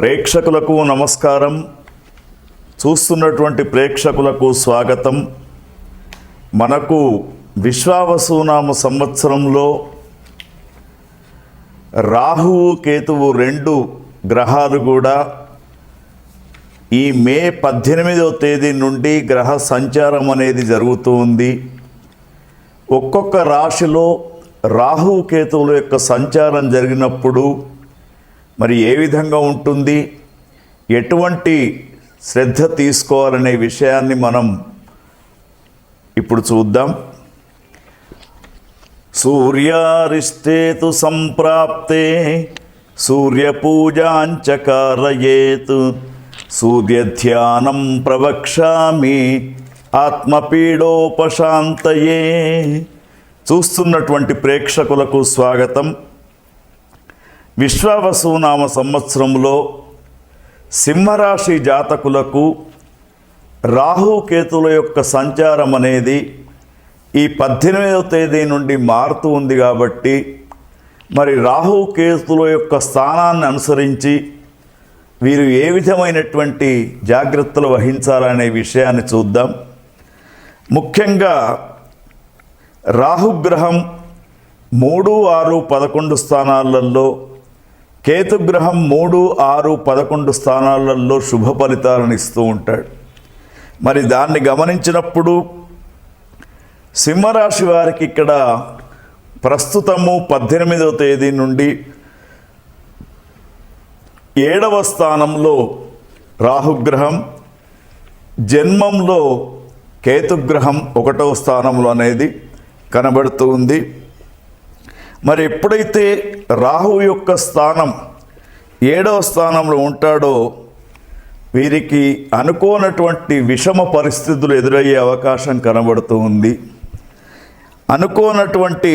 ప్రేక్షకులకు నమస్కారం. చూస్తున్నటువంటి ప్రేక్షకులకు స్వాగతం. మనకు విశ్వావసునామ సంవత్సరంలో రాహువు కేతువు రెండు గ్రహాలు కూడా ఈ మే 18వ తేదీ నుండి గ్రహ సంచారం అనేది జరుగుతూ ఉంది. ఒక్కొక్క రాశిలో రాహువు కేతువుల యొక్క సంచారం జరిగినప్పుడు మరి ఏ విధంగా ఉంటుంది, ఎటువంటి శ్రద్ధ తీసుకోవాలనే విషయాన్ని మనం ఇప్పుడు చూద్దాం. సూర్యారిష్టేతు సంప్రాప్తే సూర్యపూజాంచ కారయేత్ సూర్యధ్యానం ప్రవక్ష్యామి ఆత్మపీడోపశాంతయే. చూస్తున్నటువంటి ప్రేక్షకులకు స్వాగతం. విశ్వావసునామ సంవత్సరంలో సింహరాశి జాతకులకు రాహుకేతుల యొక్క సంచారం అనేది ఈ 18వ తేదీ నుండి మారుతూ ఉంది. కాబట్టి మరి రాహుకేతుల యొక్క స్థానాన్ని అనుసరించి వీరు ఏ విధమైనటువంటి జాగ్రత్తలు వహించాలనే విషయాన్ని చూద్దాం. ముఖ్యంగా రాహుగ్రహం 3, 6, 11 స్థానాలలో, కేతుగ్రహం 3, 6, 11 స్థానాలలో శుభ ఫలితాలను ఇస్తూ ఉంటాడు. మరి దాన్ని గమనించినప్పుడు సింహరాశి వారికి ఇక్కడ ప్రస్తుతము 18వ తేదీ నుండి 7వ స్థానంలో రాహుగ్రహం, జన్మంలో కేతుగ్రహం 1వ స్థానంలో అనేది కనబడుతూ ఉంది. మరి ఎప్పుడైతే రాహువు యొక్క స్థానం 7వ స్థానంలో ఉంటాడో వీరికి అనుకోనటువంటి విషమ పరిస్థితులు ఎదురయ్యే అవకాశం కనబడుతూ ఉంది. అనుకోనటువంటి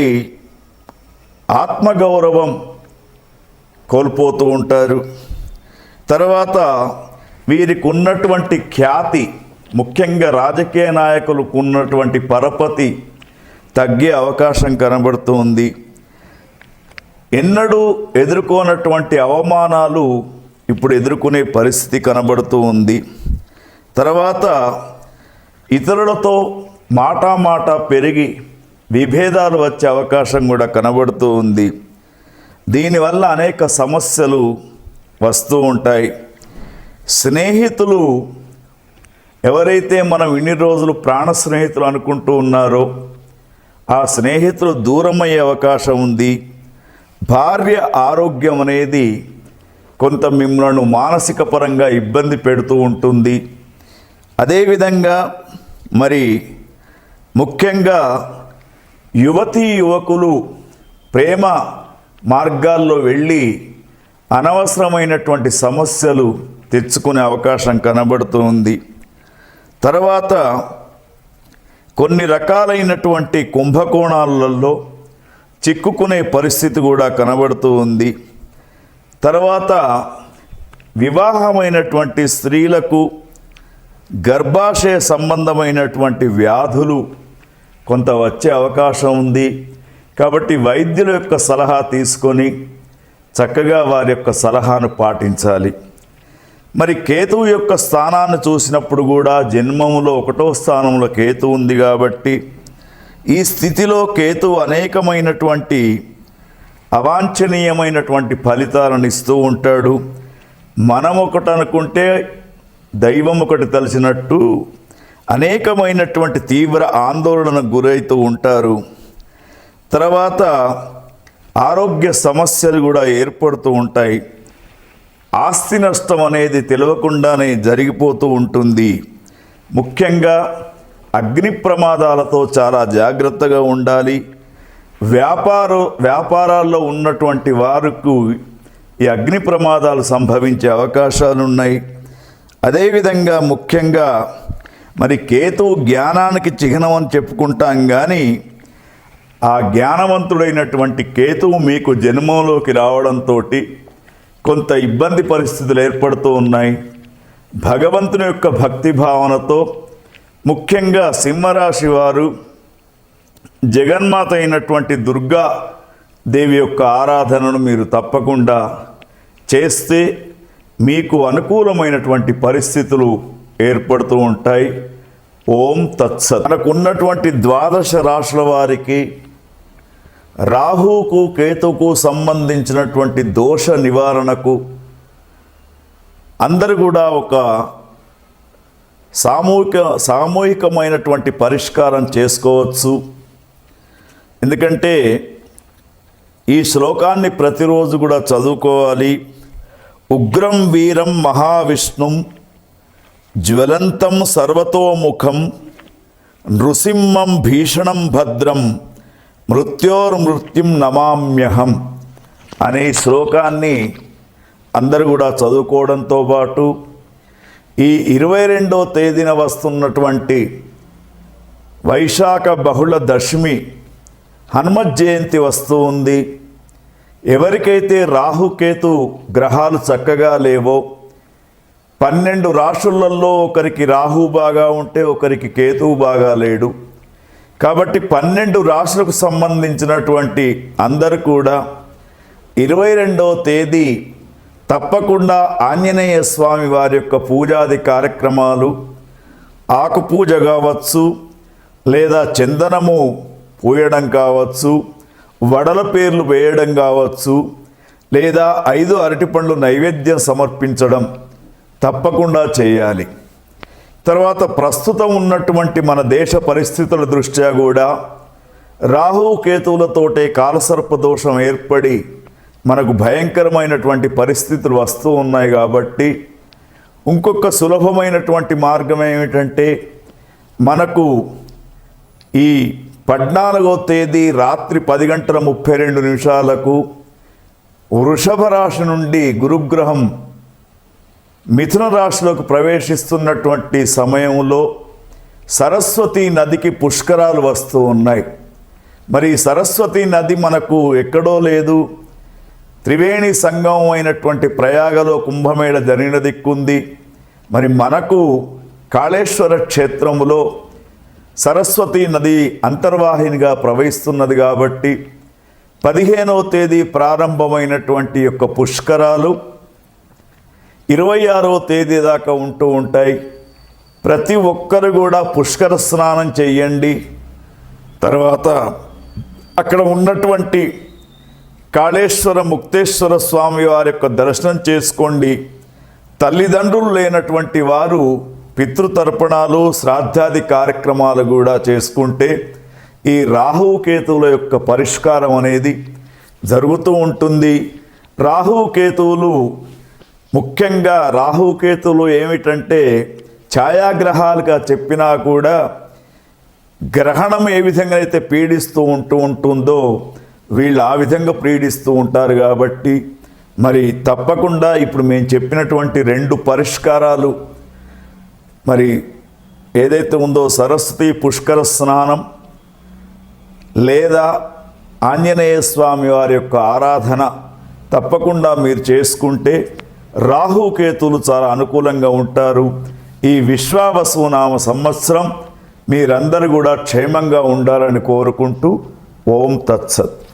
ఆత్మగౌరవం కోల్పోతూ ఉంటారు. తర్వాత వీరికి ఉన్నటువంటి ఖ్యాతి, ముఖ్యంగా రాజకీయ నాయకులకు ఉన్నటువంటి పరపతి తగ్గే అవకాశం కనబడుతూ ఉంది. ఎన్నడూ ఎదుర్కొన్నటువంటి అవమానాలు ఇప్పుడు ఎదుర్కొనే పరిస్థితి కనబడుతూ ఉంది. తర్వాత ఇతరులతో మాట పెరిగి విభేదాలు వచ్చే అవకాశం కూడా కనబడుతూ ఉంది. దీనివల్ల అనేక సమస్యలు వస్తూ ఉంటాయి. స్నేహితులు ఎవరైతే మనం ఇన్ని రోజులు ప్రాణ స్నేహితులు అనుకుంటూ ఉన్నారో ఆ స్నేహితులు దూరమయ్యే అవకాశం ఉంది. భార్య ఆరోగ్యం అనేది కొంత మిమ్మల్ని మానసిక పరంగా ఇబ్బంది పెడుతూ ఉంటుంది. అదేవిధంగా మరి ముఖ్యంగా యువతీ యువకులు ప్రేమ మార్గాల్లో వెళ్ళి అనవసరమైనటువంటి సమస్యలు తెచ్చుకునే అవకాశం కనబడుతూ ఉంది. తర్వాత కొన్ని రకాలైనటువంటి కుంభకోణాలలో చిక్కుకునే పరిస్థితి కూడా కనబడుతూ ఉంది. తర్వాత వివాహమైనటువంటి స్త్రీలకు గర్భాశయ సంబంధమైనటువంటి వ్యాధులు కొంత వచ్చే అవకాశం ఉంది. కాబట్టి వైద్యుల యొక్క సలహా తీసుకొని చక్కగా వారి యొక్క సలహాను పాటించాలి. మరి కేతువు యొక్క స్థానాన్ని చూసినప్పుడు కూడా జన్మములో 1వ స్థానంలో కేతు ఉంది. కాబట్టి ఈ స్థితిలో కేతువు అనేకమైనటువంటి అవాంఛనీయమైనటువంటి ఫలితాలను ఇస్తూ ఉంటాడు. మనం ఒకటి అనుకుంటే దైవం ఒకటి తలచినట్టు అనేకమైనటువంటి తీవ్ర ఆందోళనకు గురవుతూ ఉంటారు. తర్వాత ఆరోగ్య సమస్యలు కూడా ఏర్పడుతూ ఉంటాయి. ఆస్తి నష్టం అనేది తెలియకుండానే జరిగిపోతూ ఉంటుంది. ముఖ్యంగా అగ్ని ప్రమాదాలతో చాలా జాగ్రత్తగా ఉండాలి. వ్యాపారాల్లో ఉన్నటువంటి వారికి ఈ అగ్ని ప్రమాదాలు సంభవించే అవకాశాలు ఉన్నాయి. అదేవిధంగా ముఖ్యంగా మరి కేతువు జ్ఞానానికి చిహ్నం అని చెప్పుకుంటాం. కానీ ఆ జ్ఞానవంతుడైనటువంటి కేతువు మీకు జన్మంలోకి రావడంతో కొంత ఇబ్బంది పరిస్థితులు ఏర్పడుతూ ఉన్నాయి. భగవంతుని యొక్క భక్తి భావనతో ముఖ్యంగా సింహరాశి వారు జగన్మాత అయినటువంటి దుర్గా దేవి యొక్క ఆరాధనను మీరు తప్పకుండా చేస్తే మీకు అనుకూలమైనటువంటి పరిస్థితులు ఏర్పడుతూ ఉంటాయి. ఓం తత్సత్. మనకున్నటువంటి ద్వాదశ రాశుల వారికి రాహుకు కేతుకు సంబంధించినటువంటి దోష నివారణకు అందరూ కూడా ఒక సామూహికమైనటువంటి పరిష్కారం చేసుకోవచ్చు. ఎందుకంటే ఈ శ్లోకాన్ని ప్రతిరోజు కూడా చదువుకోవాలి. ఉగ్రం వీరం మహావిష్ణుం జ్వలంతం సర్వతోముఖం నృసింహం భీషణం భద్రం మృత్యోర్మృత్యుం నమామ్యహం అనే శ్లోకాన్ని అందరూ కూడా చదువుకోవడంతో పాటు ఈ 22వ తేదీన వస్తున్నటువంటి వైశాఖ బహుళ దశమి హనుమత్ జయంతి వస్తూ ఉంది. ఎవరికైతే రాహుకేతు గ్రహాలు చక్కగా లేవో, 12 రాశులలో ఒకరికి రాహు బాగా ఉంటే ఒకరికి కేతువు బాగా లేడు. కాబట్టి 12 రాశులకు సంబంధించినటువంటి అందరూ కూడా 22వ తేదీ తప్పకుండా ఆంజనేయ స్వామి వారి యొక్క పూజాది కార్యక్రమాలు, ఆకు పూజ కావచ్చు, లేదా చందనము పూయడం కావచ్చు, వడల పేర్లు వేయడం కావచ్చు, లేదా 5 అరటిపండ్లు నైవేద్యం సమర్పించడం తప్పకుండా చేయాలి. తర్వాత ప్రస్తుతం ఉన్నటువంటి మన దేశ పరిస్థితుల దృష్ట్యా కూడా రాహు కేతువులతోటే కాలసర్ప దోషం ఏర్పడి మనకు భయంకరమైనటువంటి పరిస్థితులు వస్తూ ఉన్నాయి. కాబట్టి ఇంకొక సులభమైనటువంటి మార్గం ఏమిటంటే, మనకు ఈ 14వ తేదీ రాత్రి 10:32 వృషభ రాశి నుండి గురుగ్రహం మిథున రాశిలోకి ప్రవేశిస్తున్నటువంటి సమయంలో సరస్వతీ నదికి పుష్కరాలు వస్తూ ఉన్నాయి. మరి సరస్వతీ నది మనకు ఎక్కడో లేదు, త్రివేణి సంగమం అయినటువంటి ప్రయాగలో కుంభమేళ జరిగిన దిక్కుంది. మరి మనకు కాళేశ్వర క్షేత్రములో సరస్వతీ నది అంతర్వాహినిగా ప్రవహిస్తున్నది. కాబట్టి 15వ తేదీ ప్రారంభమైనటువంటి యొక్క పుష్కరాలు 26వ తేదీ దాకా ఉంటూ ఉంటాయి. ప్రతి ఒక్కరు కూడా పుష్కర స్నానం చేయండి. తర్వాత అక్కడ ఉన్నటువంటి కాళేశ్వర ముక్తేశ్వర స్వామి వారి యొక్క దర్శనం చేసుకోండి. తల్లిదండ్రులు లేనటువంటి వారు పితృతర్పణాలు, శ్రాద్ధాది కార్యక్రమాలు కూడా చేసుకుంటే ఈ రాహుకేతువుల యొక్క పరిష్కారం అనేది జరుగుతూ ఉంటుంది. రాహుకేతువులు ముఖ్యంగా రాహుకేతువులు ఏమిటంటే ఛాయాగ్రహాలుగా చెప్పినా కూడా గ్రహణం ఏ విధంగా అయితే పీడిస్తూ ఉంటుందో వీళ్ళు ఆ విధంగా పీడిస్తూ ఉంటారు. కాబట్టి మరి తప్పకుండా ఇప్పుడు మేము చెప్పినటువంటి 2 పరిష్కారాలు మరి ఏదైతే ఉందో సరస్వతి పుష్కర స్నానం లేదా ఆంజనేయ స్వామి వారి యొక్క ఆరాధన తప్పకుండా మీరు చేసుకుంటే రాహుకేతువులు చాలా అనుకూలంగా ఉంటారు. ఈ విశ్వావసునామ సంవత్సరం మీరందరూ కూడా క్షేమంగా ఉండాలని కోరుకుంటూ ఓం తత్సత్.